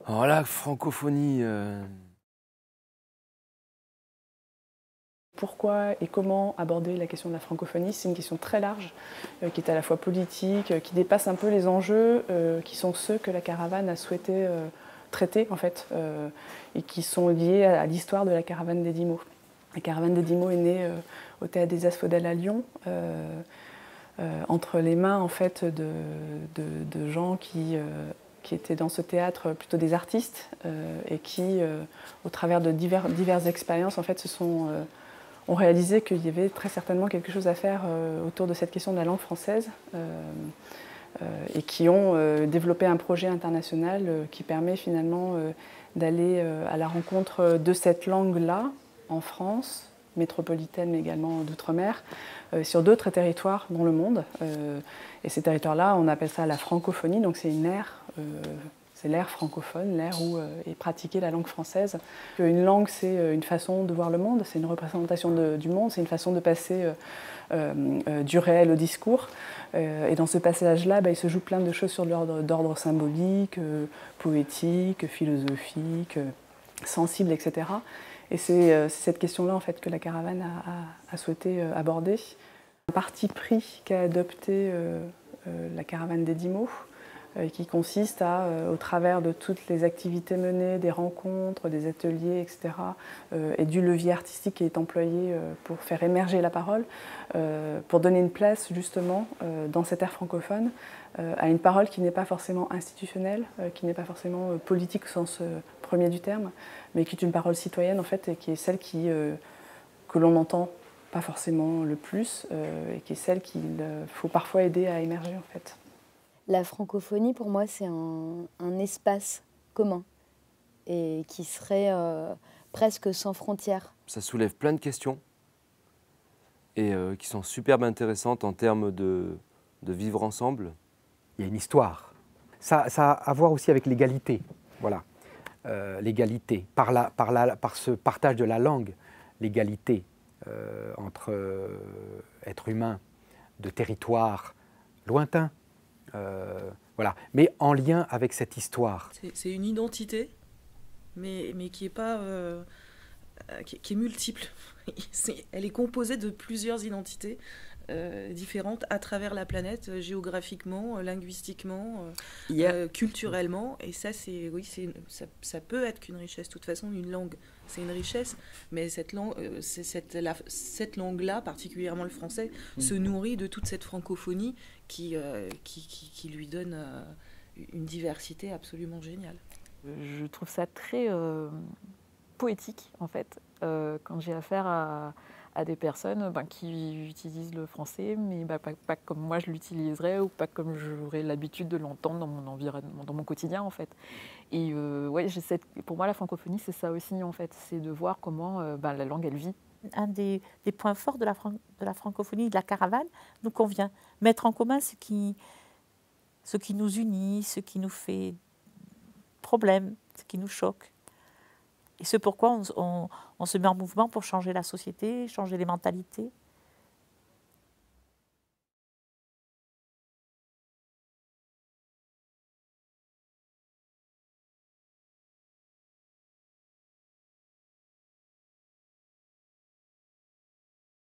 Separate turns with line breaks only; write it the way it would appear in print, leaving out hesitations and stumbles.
Alors là, francophonie,
Pourquoi et comment aborder la question de la francophonie? C'est une question très large, qui est à la fois politique, qui dépasse un peu les enjeux, qui sont ceux que la caravane a souhaité traiter, en fait, et qui sont liés à l'histoire de la caravane des 10 mots. La caravane des 10 mots est née au Théâtre des Asphodèles à Lyon, entre les mains, en fait, de gens qui étaient dans ce théâtre plutôt des artistes, et qui, au travers de diverses expériences, en fait, ont réalisé qu'il y avait très certainement quelque chose à faire autour de cette question de la langue française, et qui ont développé un projet international qui permet finalement d'aller à la rencontre de cette langue-là en France, métropolitaine mais également d'outre-mer, sur d'autres territoires dans le monde. Et ces territoires-là, on appelle ça la francophonie, donc c'est une ère. C'est l'ère francophone, l'ère où est pratiquée la langue française. Une langue, c'est une façon de voir le monde, c'est une représentation du monde, c'est une façon de passer du réel au discours. Et dans ce passage-là, il se joue plein de choses sur d'ordre symbolique, poétique, philosophique, sensible, etc. Et c'est cette question-là en fait, que la caravane a souhaité aborder. Un parti pris qu'a adopté la caravane des 10 mots, qui consiste à, au travers de toutes les activités menées, des rencontres, des ateliers, etc., et du levier artistique qui est employé pour faire émerger la parole, pour donner une place justement dans cette ère francophone à une parole qui n'est pas forcément institutionnelle, qui n'est pas forcément politique au sens premier du terme, mais qui est une parole citoyenne en fait, et qui est celle que l'on entend pas forcément le plus, et qui est celle qu'il faut parfois aider à émerger en fait.
La francophonie, pour moi, c'est un espace commun et qui serait presque sans frontières.
ça soulève plein de questions et qui sont superbes intéressantes en termes de vivre ensemble.
Il y a une histoire. Ça a à voir aussi avec l'égalité. Voilà. L'égalité. Par ce partage de la langue, l'égalité entre êtres humains de territoires lointains. Voilà. Mais en lien avec cette histoire.
C'est une identité, mais qui est pas, qui est multiple. Elle est composée de plusieurs identités différentes à travers la planète, géographiquement, linguistiquement, culturellement. Et ça, ça peut être qu'une richesse. De toute façon, une langue, c'est une richesse, mais cette langue-là, particulièrement le français, se nourrit de toute cette francophonie qui lui donne une diversité absolument géniale.
Je trouve ça très poétique, en fait, quand j'ai affaire à des personnes qui utilisent le français, mais pas comme moi je l'utiliserais ou pas comme j'aurais l'habitude de l'entendre dans mon environnement, dans mon quotidien, en fait. Et ouais, pour moi, la francophonie, c'est ça aussi, en fait, c'est de voir comment la langue, elle vit.
Un des points forts de la francophonie, de la caravane, nous convient. Mettre en commun ce qui nous unit, ce qui nous fait problème, ce qui nous choque. Et c'est pourquoi on se met en mouvement pour changer la société, changer les mentalités.